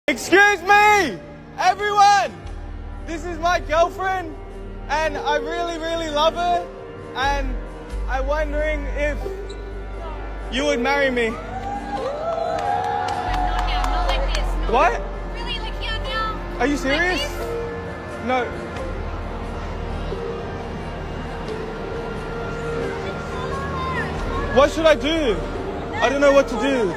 Excuse me! Everyone! This is my girlfriend and I really love her and I'm wondering if you would marry me. Not now, not like this. Not What? Really, like here now. Are you serious? Like this? No. What should I do? I don't know what to do.